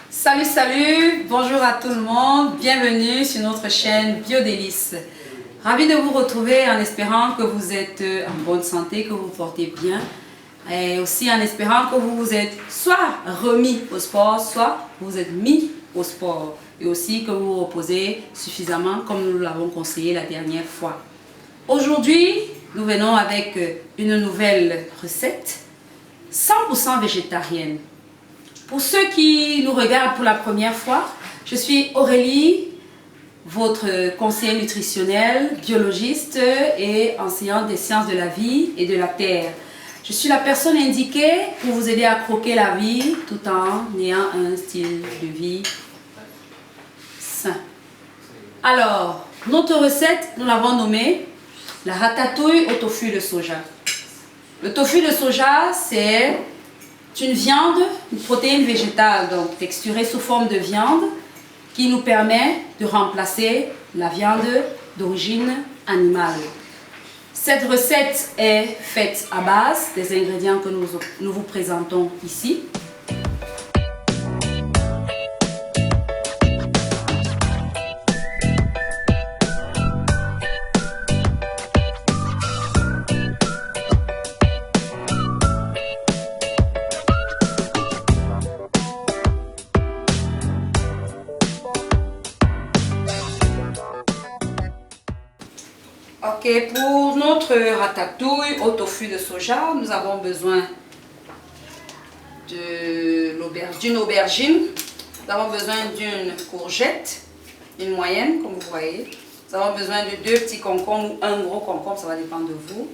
Salut, salut, bonjour à tout le monde, bienvenue sur notre chaîne Biodélices. Ravi de vous retrouver en espérant que vous êtes en bonne santé, que vous vous portez bien et aussi en espérant que vous vous êtes soit remis au sport, soit vous êtes mis au sport et aussi que vous vous reposez suffisamment comme nous l'avons conseillé la dernière fois. Aujourd'hui, nous venons avec une nouvelle recette 100% végétarienne. Pour ceux qui nous regardent pour la première fois, je suis Aurélie, votre conseillère nutritionnelle, biologiste et enseignante des sciences de la vie et de la terre. Je suis la personne indiquée pour vous aider à croquer la vie tout en ayant un style de vie sain. Alors, notre recette, nous l'avons nommée la ratatouille au tofu de soja. Le tofu de soja, c'est une viande, une protéine végétale, donc texturée sous forme de viande, qui nous permet de remplacer la viande d'origine animale. Cette recette est faite à base des ingrédients que nous vous présentons ici. Ok, pour notre ratatouille au tofu de soja, nous avons besoin d'une aubergine, nous avons besoin d'une courgette, une moyenne comme vous voyez, nous avons besoin de 2 petits concombres ou un gros concombre, ça va dépendre de vous,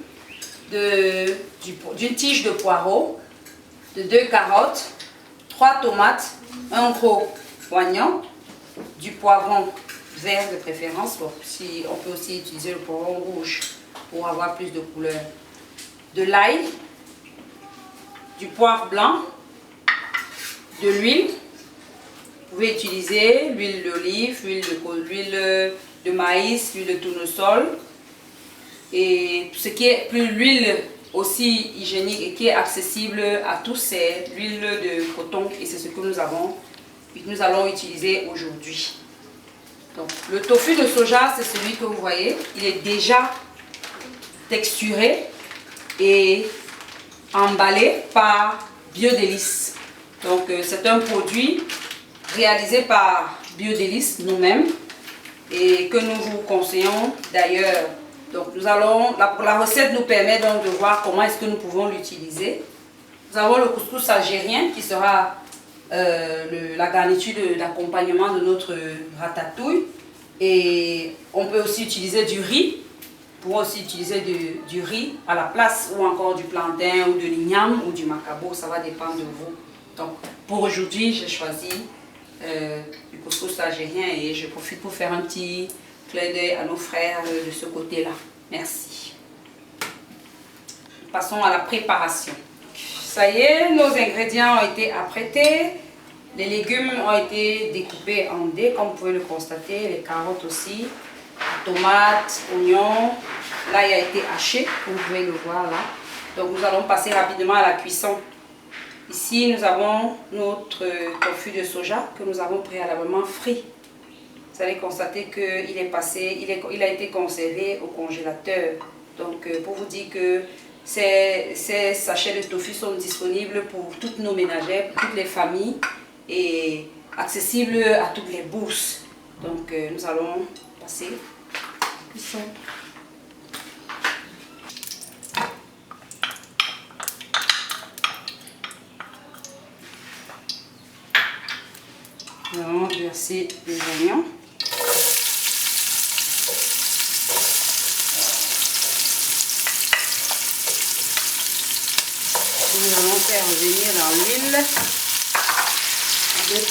d'une tige de poireau, de 2 carottes, 3 tomates, un gros oignon, du poivron vert de préférence, bon, si on peut aussi utiliser le poivron rouge pour avoir plus de couleur, de l'ail, du poivre blanc, de l'huile, vous pouvez utiliser l'huile d'olive, l'huile de maïs, l'huile de tournesol, et ce qui est plus l'huile aussi hygiénique et qui est accessible à tous, c'est l'huile de coton et c'est ce que nous allons utiliser aujourd'hui. Donc, le tofu de soja, c'est celui que vous voyez, il est déjà texturé et emballé par Biodélices. Donc, c'est un produit réalisé par Biodélices nous-mêmes et que nous vous conseillons d'ailleurs. Donc, la recette nous permet donc de voir comment est-ce que nous pouvons l'utiliser. Nous avons le couscous algérien qui sera la garniture d'accompagnement de notre ratatouille, et on peut aussi utiliser du riz, on pourra aussi utiliser du riz à la place ou encore du plantain ou de l'igname ou du macabo, ça va dépendre de vous. Donc pour aujourd'hui j'ai choisi du couscous algérien et je profite pour faire un petit clin d'œil à nos frères de ce côté là. Merci. Passons à la préparation. Ça y est, nos ingrédients ont été apprêtés. Les légumes ont été découpés en dés, comme vous pouvez le constater. Les carottes aussi, tomates, oignons. Là, il a été haché, comme vous pouvez le voir là. Donc, nous allons passer rapidement à la cuisson. Ici, nous avons notre tofu de soja que nous avons préalablement frit. Vous allez constater qu'il a été conservé au congélateur. Donc, pour vous dire que ces sachets de tofu sont disponibles pour toutes nos ménagères, pour toutes les familles et accessibles à toutes les bourses. Donc nous allons passer à la cuisson. verser les oignons. Nous allons faire revenir dans l'huile avec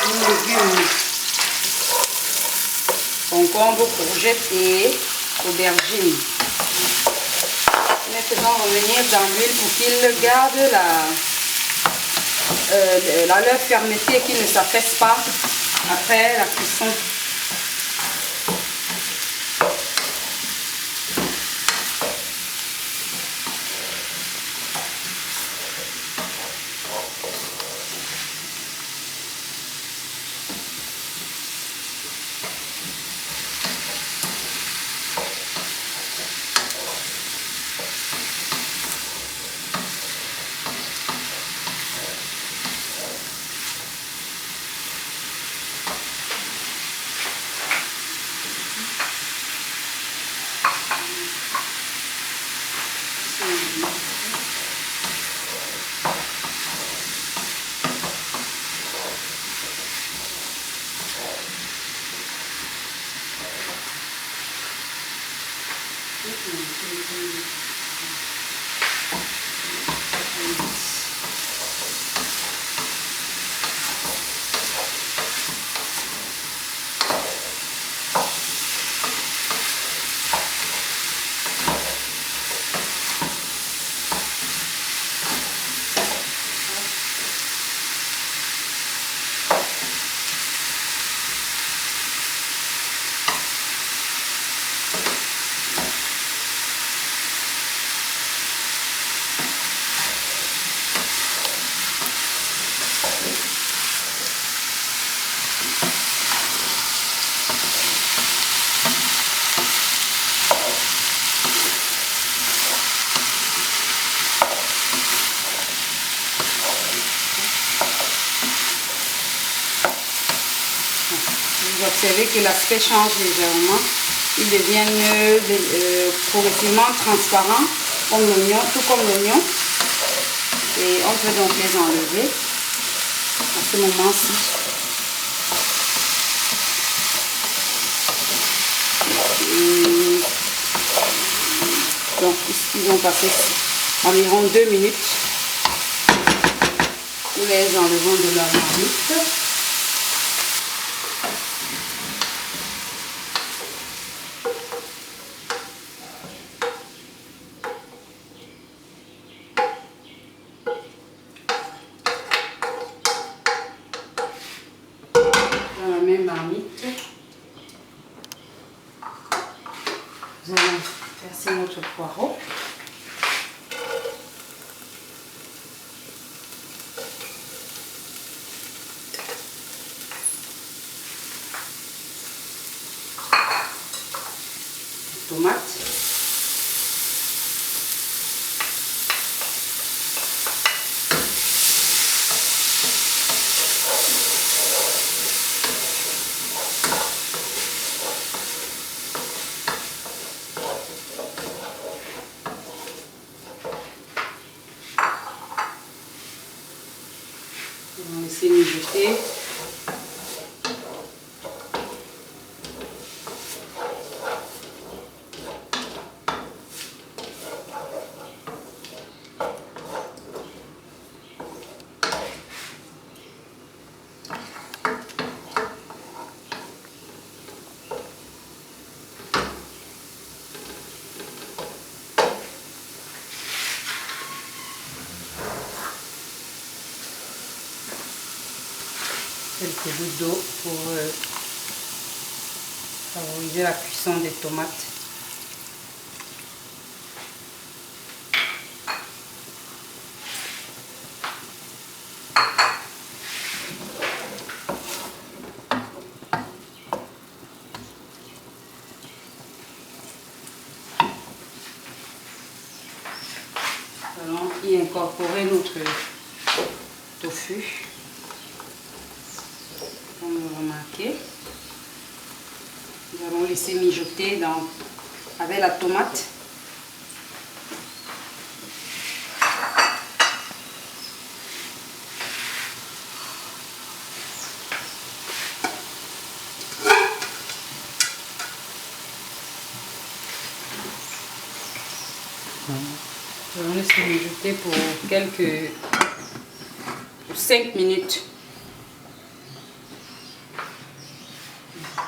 nos légumes. Concombre, courgettes et aubergines. Nous les faisons revenir dans l'huile pour qu'ils gardent leur fermeté et qu'ils ne s'affaissent pas après la cuisson. Vous observez que l'aspect change légèrement. Ils deviennent progressivement transparents comme l'oignon, tout comme l'oignon. Et on peut donc les enlever à ce moment-ci. Donc ils vont passer environ 2 minutes. Nous les enlevons de la marmite. Marmite. Nous allons verser notre poireau. Tomate. On va laisser mijoter. Quelques gouttes d'eau pour favoriser la cuisson des tomates. Nous allons y incorporer notre tofu. Comme vous remarquez, nous allons laisser mijoter avec la tomate. Nous allons laisser mijoter pour 5 minutes.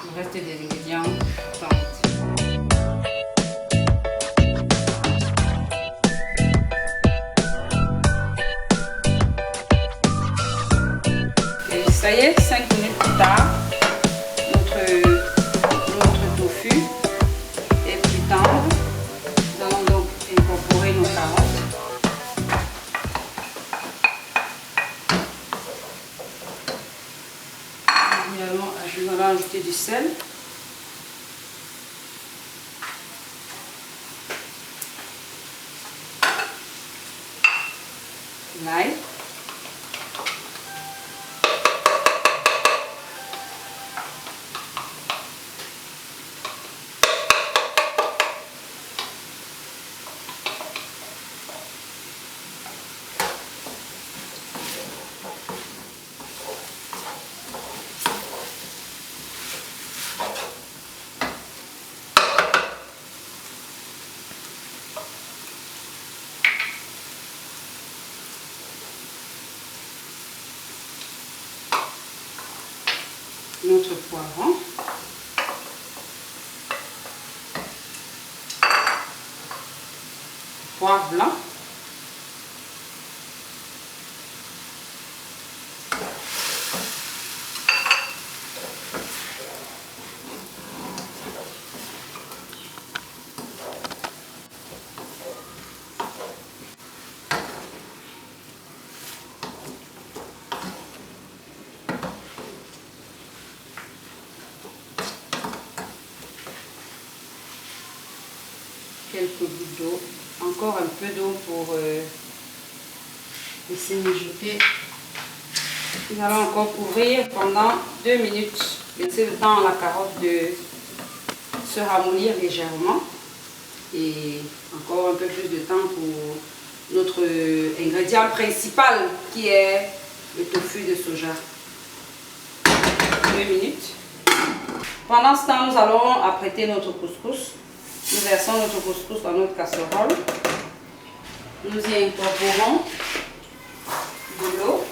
Le reste des ingrédients attendent. Et ça y est, 5 minutes plus tard, notre tofu est plus tendre. Nous allons donc incorporer nos carottes. Nous allons ajouter du sel. L'ail. Notre poivron, poivre blanc, quelques gouttes d'eau, encore un peu d'eau pour laisser mijoter. Nous allons encore couvrir pendant 2 minutes. Laisser le temps à la carotte de se ramollir légèrement et encore un peu plus de temps pour notre ingrédient principal qui est le tofu de soja. 2 minutes. Pendant ce temps, nous allons apprêter notre couscous. Nous versons notre couscous dans notre casserole. Nous y incorporons de l'eau.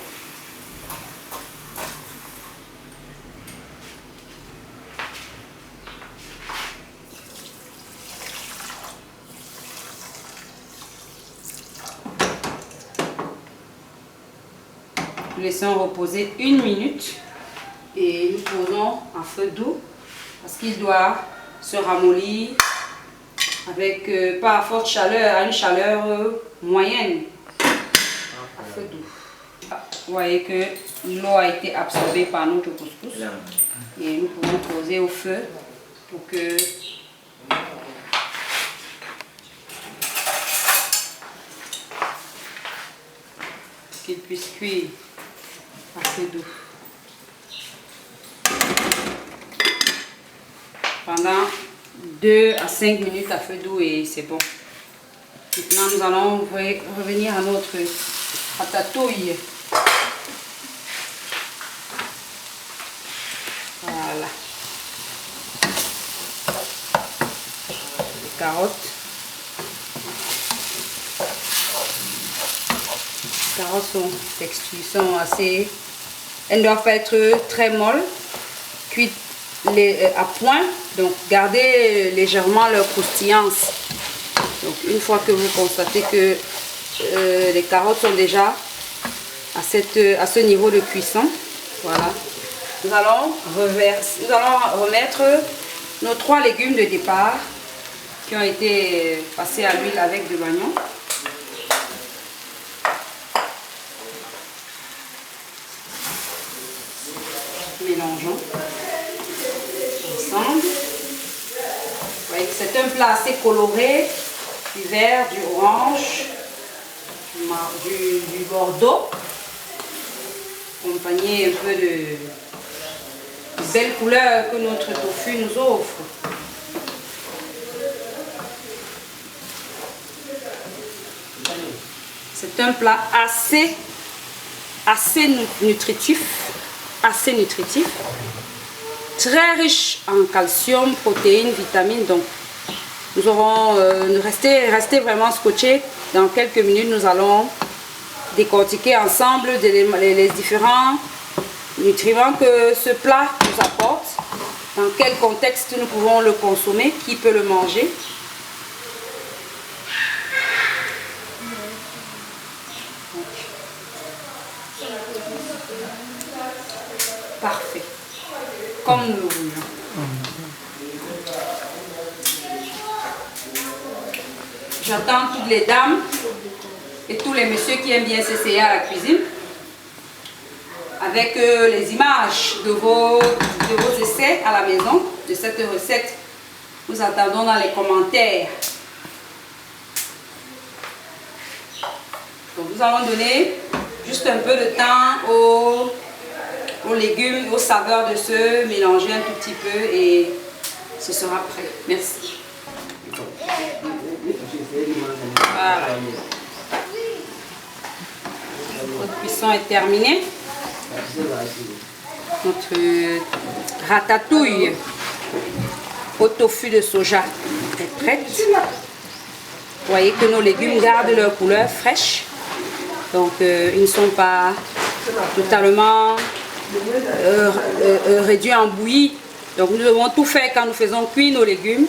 Nous laissons reposer 1 minute et nous posons à feu doux parce qu'il doit se ramollir avec pas à forte chaleur, à une chaleur moyenne, à feu doux. Vous voyez que l'eau a été absorbée par notre couscous et nous pouvons poser au feu pour que qu'il puisse cuire à feu doux. Pendant 2 à 5 minutes à feu doux et c'est bon. Maintenant nous allons revenir à notre ratatouille. Voilà. Les carottes. Les carottes sont assez... Elles ne doivent pas être très molles, cuites à point, donc gardez légèrement leur croustillance. Donc une fois que vous constatez que les carottes sont déjà à ce niveau de cuisson, voilà, nous allons remettre nos 3 légumes de départ qui ont été passés à l'huile avec de l'oignon. Mélangeons ensemble. Vous voyez que c'est un plat assez coloré, du vert, du orange, du bordeaux, accompagné un peu de belles couleurs que notre tofu nous offre. C'est un plat assez nutritif, très riche en calcium, protéines, vitamines. Donc Nous aurons rester vraiment scotchés. Dans quelques minutes, nous allons décortiquer ensemble les différents nutriments que ce plat nous apporte. Dans quel contexte nous pouvons le consommer, qui peut le manger. Parfait. Comme nous le voulons. J'attends toutes les dames et tous les messieurs qui aiment bien s'essayer à la cuisine avec les images de vos essais à la maison de cette recette. Nous attendons dans les commentaires. Donc nous allons donner juste un peu de temps aux légumes, aux saveurs de se mélanger un tout petit peu et ce sera prêt. Merci. Voilà. Notre cuisson est terminée. Notre ratatouille au tofu de soja est prête. Vous voyez que nos légumes gardent leur couleur fraîche. Donc ils ne sont pas totalement réduits en bouillie. Donc nous devons tout faire quand nous faisons cuire nos légumes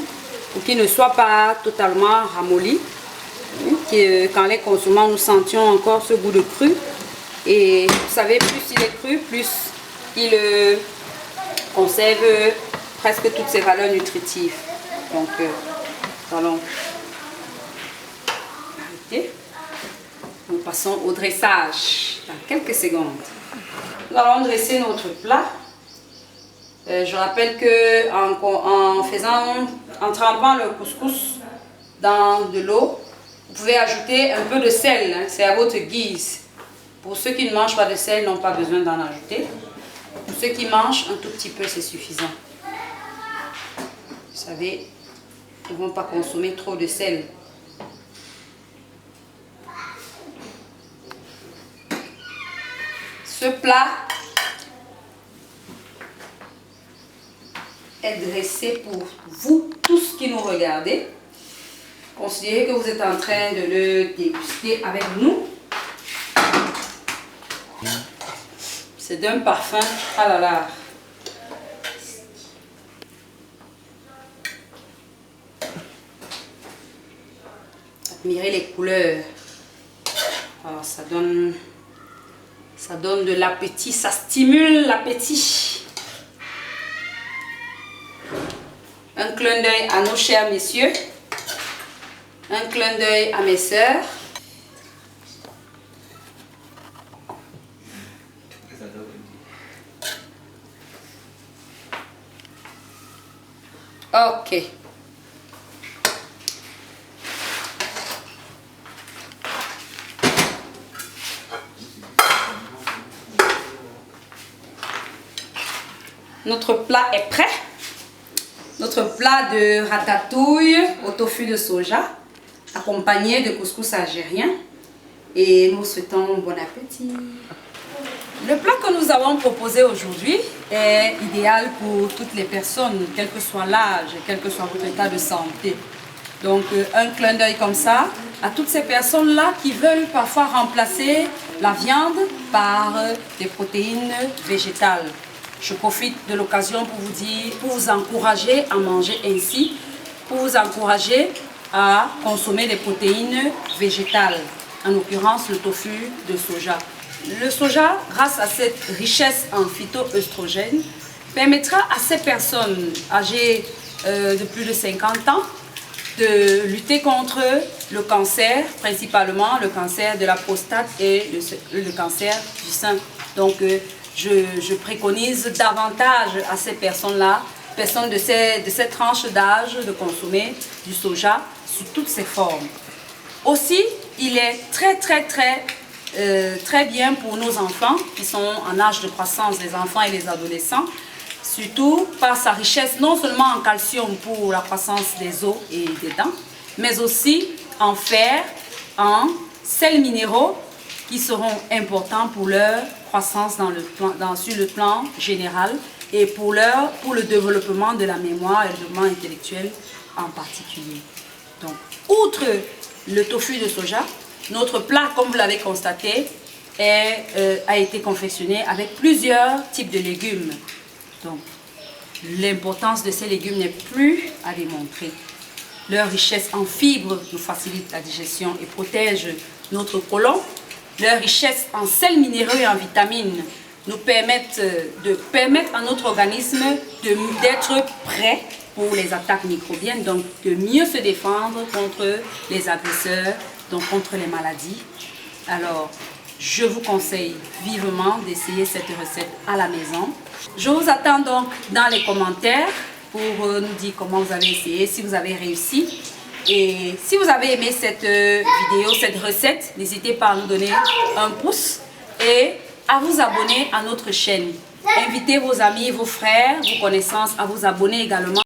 pour qu'ils ne soient pas totalement ramollis. Quand les consommons, nous sentions encore ce goût de cru. Et vous savez, plus il est cru, plus il conserve presque toutes ses valeurs nutritives. Donc, nous allons arrêter. Nous passons au dressage dans quelques secondes. Nous allons dresser notre plat. Je rappelle que en trempant le couscous dans de l'eau, vous pouvez ajouter un peu de sel, hein, c'est à votre guise. Pour ceux qui ne mangent pas de sel, n'ont pas besoin d'en ajouter. Pour ceux qui mangent, un tout petit peu, c'est suffisant. Vous savez, ils ne vont pas consommer trop de sel. Ce plat est dressé pour vous tous qui nous regardez. Considérez que vous êtes en train de le déguster avec nous. C'est d'un parfum, ah là là. Admirez les couleurs. Alors, ça donne de l'appétit, ça stimule l'appétit. Un clin d'œil à nos chers messieurs. Un clin d'œil à mes sœurs. Ok. Notre plat est prêt. Notre plat de ratatouille au tofu de soja, accompagné de couscous algérien. Et nous souhaitons bon appétit. Le plat que nous avons proposé aujourd'hui est idéal pour toutes les personnes, quel que soit l'âge, quel que soit votre état de santé. Donc un clin d'œil comme ça à toutes ces personnes-là qui veulent parfois remplacer la viande par des protéines végétales. Je profite de l'occasion pour vous dire, pour vous encourager à manger ainsi, pour vous encourager à consommer des protéines végétales, en l'occurrence le tofu de soja. Le soja, grâce à cette richesse en phytoœstrogènes, permettra à ces personnes âgées de plus de 50 ans de lutter contre le cancer, principalement le cancer de la prostate et le cancer du sein. Donc, je préconise davantage à ces personnes-là, personnes de cette tranche d'âge, de consommer du soja sous toutes ses formes. Aussi, il est très bien pour nos enfants qui sont en âge de croissance, les enfants et les adolescents, surtout par sa richesse non seulement en calcium pour la croissance des os et des dents, mais aussi en fer, en sels minéraux qui seront importants pour leur croissance sur le plan général et pour le développement de la mémoire et le développement intellectuel en particulier. Donc, outre le tofu de soja, notre plat, comme vous l'avez constaté, a été confectionné avec plusieurs types de légumes. Donc, l'importance de ces légumes n'est plus à démontrer. Leur richesse en fibres nous facilite la digestion et protège notre côlon. Leur richesse en sels minéraux et en vitamines nous permettent de permettre à notre organisme d'être prêt pour les attaques microbiennes, donc de mieux se défendre contre les agresseurs, donc contre les maladies. Alors, je vous conseille vivement d'essayer cette recette à la maison. Je vous attends donc dans les commentaires pour nous dire comment vous avez essayé, si vous avez réussi. Et si vous avez aimé cette vidéo, cette recette, n'hésitez pas à nous donner un pouce et à vous abonner à notre chaîne. Invitez vos amis, vos frères, vos connaissances à vous abonner également.